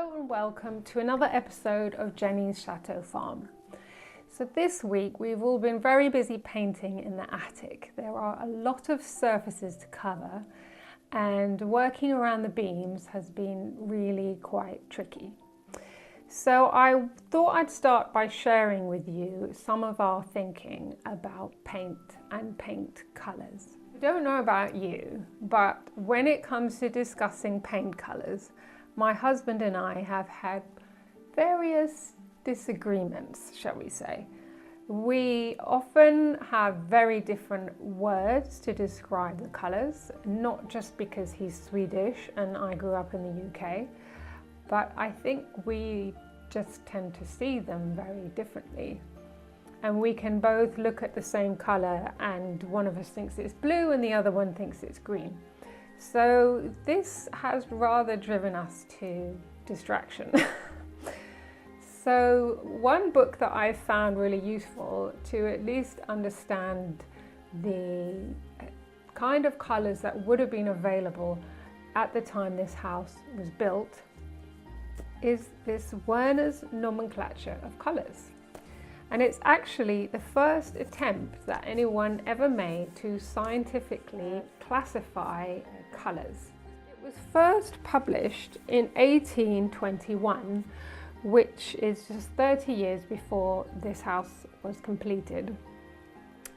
Hello and welcome to another episode of Jenny's Chateau Farm. So this week we've all been very busy painting in the attic. There are a lot of surfaces to cover and working around the beams has been really quite tricky. So I thought I'd start by sharing with you some of our thinking about paint and paint colours. I don't know about you, but when it comes to discussing paint colours, my husband and I have had various disagreements, shall we say. We often have very different words to describe the colours, not just because he's Swedish and I grew up in the UK, but I think we just tend to see them very differently. And we can both look at the same colour and one of us thinks it's blue and the other one thinks it's green. So this has rather driven us to distraction. So one book that I found really useful to at least understand the kind of colours that would have been available at the time this house was built is this Wener's Nomenclature of Colours. And it's actually the first attempt that anyone ever made to scientifically classify colours. It was first published in 1821, which is just 30 years before this house was completed.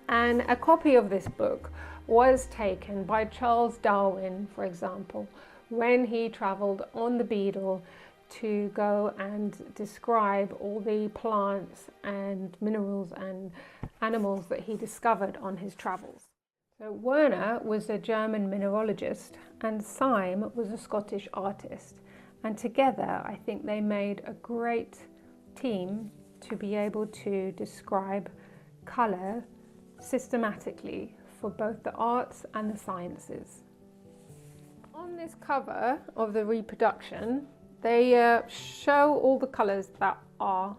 And a copy of this book was taken by Charles Darwin, for example, when he travelled on the Beagle to go and describe all the plants and minerals and animals that he discovered on his travels. So Wener was a German mineralogist and Syme was a Scottish artist, and together I think they made a great team to be able to describe colour systematically for both the arts and the sciences. On this cover of the reproduction, they show all the colours that are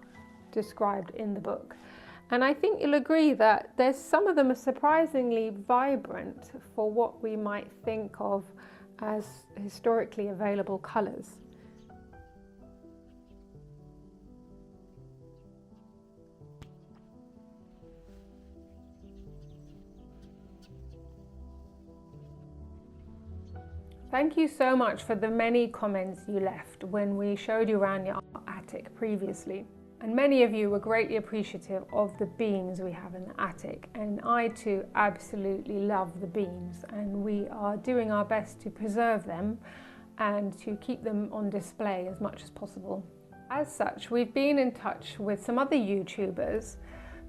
described in the book. And I think you'll agree that there's some of them are surprisingly vibrant for what we might think of as historically available colours. Thank you so much for the many comments you left when we showed you around your attic previously. And many of you were greatly appreciative of the beams we have in the attic. And I too absolutely love the beams, and we are doing our best to preserve them and to keep them on display as much as possible. As such, we've been in touch with some other YouTubers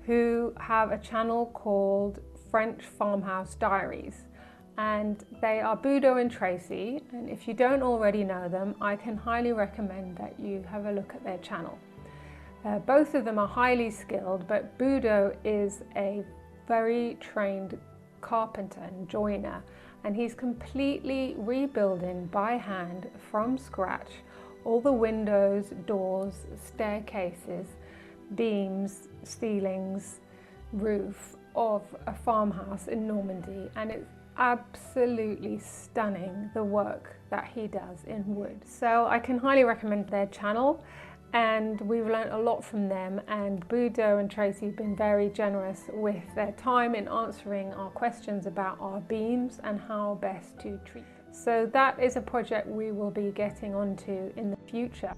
who have a channel called French Farmhouse Diaries. And they are Budo and Tracy, and if you don't already know them, I can highly recommend that you have a look at their channel. Both of them are highly skilled, but Budo is a very trained carpenter and joiner, and he's completely rebuilding by hand from scratch all the windows, doors, staircases, beams, ceilings, roof of a farmhouse in Normandy, and it's absolutely stunning the work that he does in wood. So I can highly recommend their channel, and we've learned a lot from them, and Budo and Tracy have been very generous with their time in answering our questions about our beams and how best to treat them. So that is a project we will be getting onto in the future.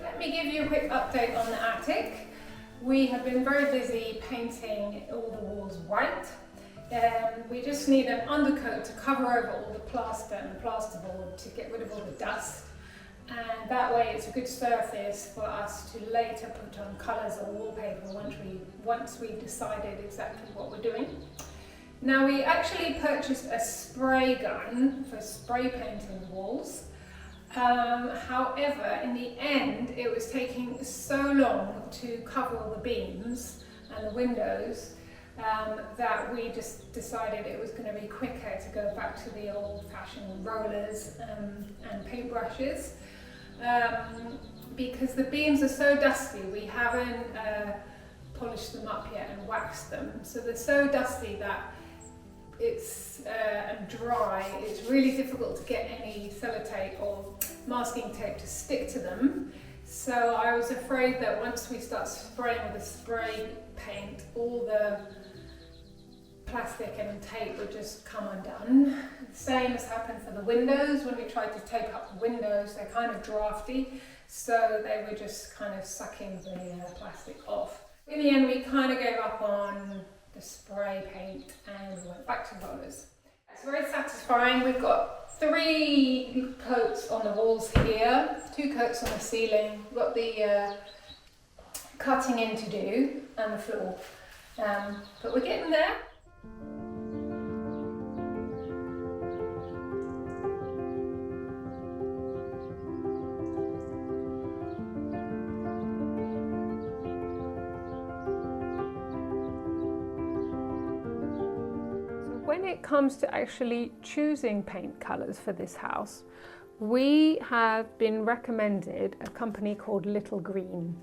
Let me give you a quick update on the attic. We have been very busy painting all the walls white. We just need an undercoat to cover over all the plaster and plasterboard to get rid of all the dust. And that way it's a good surface for us to later put on colours or wallpaper once we've decided exactly what we're doing. Now, we actually purchased a spray gun for spray painting the walls. However, in the end, it was taking so long to cover all the beams and the windows that we just decided it was going to be quicker to go back to the old-fashioned rollers and paintbrushes. because the beams are so dusty. We haven't polished them up yet and waxed them, so they're so dusty that it's and dry. It's really difficult to get any sellotape or masking tape to stick to them. So I was afraid that once we start spraying with the spray paint, all the plastic and tape would just come undone. The same has happened for the windows. When we tried to tape up the windows, they're kind of drafty, so they were just kind of sucking the plastic off. In the end, we kind of gave up on the spray paint and we went back to rollers. It's very satisfying. We've got 3 coats on the walls here, 2 coats on the ceiling. We've got the cutting in to do and the floor, but we're getting there. When it comes to actually choosing paint colours for this house, we have been recommended a company called Little Greene.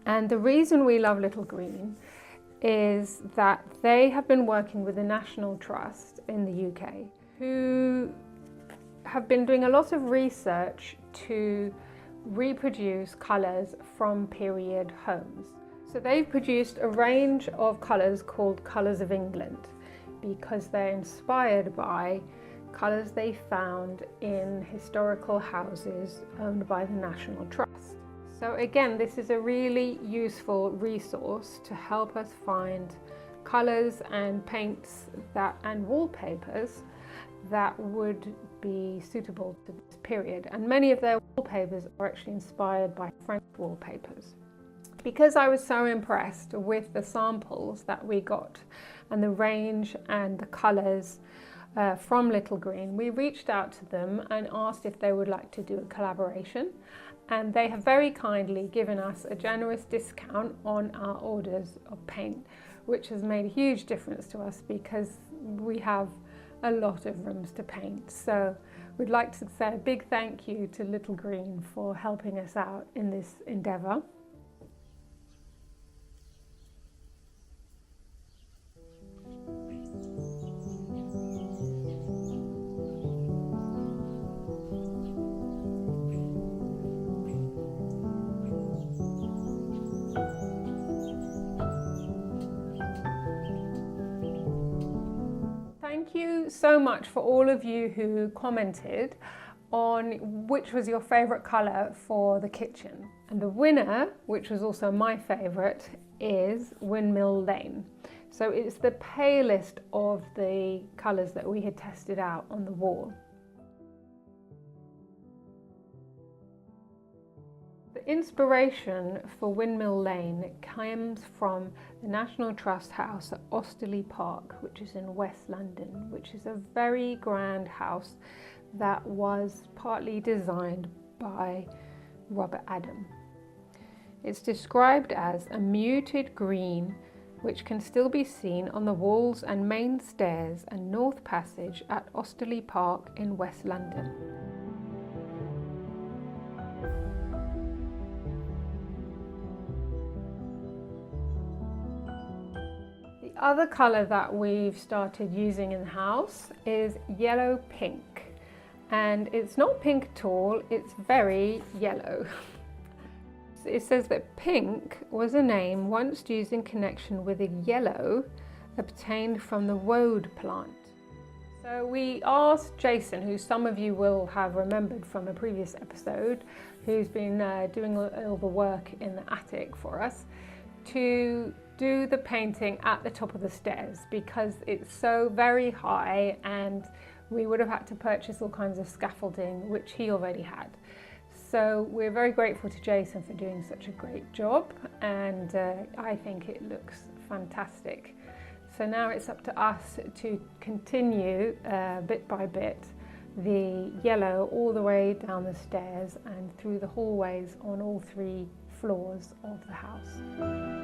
And the reason we love Little Greene is that they have been working with the National Trust in the UK, who have been doing a lot of research to reproduce colours from period homes. So they've produced a range of colours called Colours of England, because they're inspired by colours they found in historical houses owned by the National Trust. So again, this is a really useful resource to help us find colours and paints and wallpapers that would be suitable to this period. And many of their wallpapers are actually inspired by French wallpapers. Because I was so impressed with the samples that we got and the range and the colours from Little Greene, we reached out to them and asked if they would like to do a collaboration, and they have very kindly given us a generous discount on our orders of paint, which has made a huge difference to us because we have a lot of rooms to paint. So we'd like to say a big thank you to Little Greene for helping us out in this endeavour. Thank you so much for all of you who commented on which was your favourite colour for the kitchen. And the winner, which was also my favourite, is Windmill Lane. So it's the palest of the colours that we had tested out on the wall. The inspiration for Windmill Lane comes from the National Trust house at Osterley Park, which is in West London, which is a very grand house that was partly designed by Robert Adam. It's described as a muted green which can still be seen on the walls and main stairs and north passage at Osterley Park in West London. The other colour that we've started using in the house is yellow pink, and it's not pink at all, it's very yellow. It says that pink was a name once used in connection with a yellow obtained from the woad plant. So we asked Jason, who some of you will have remembered from a previous episode, who's been doing all the work in the attic for us, to do the painting at the top of the stairs because it's so very high and we would have had to purchase all kinds of scaffolding, which he already had. So we're very grateful to Jason for doing such a great job, and I think it looks fantastic. So now it's up to us to continue bit by bit the yellow all the way down the stairs and through the hallways on all 3 floors of the house.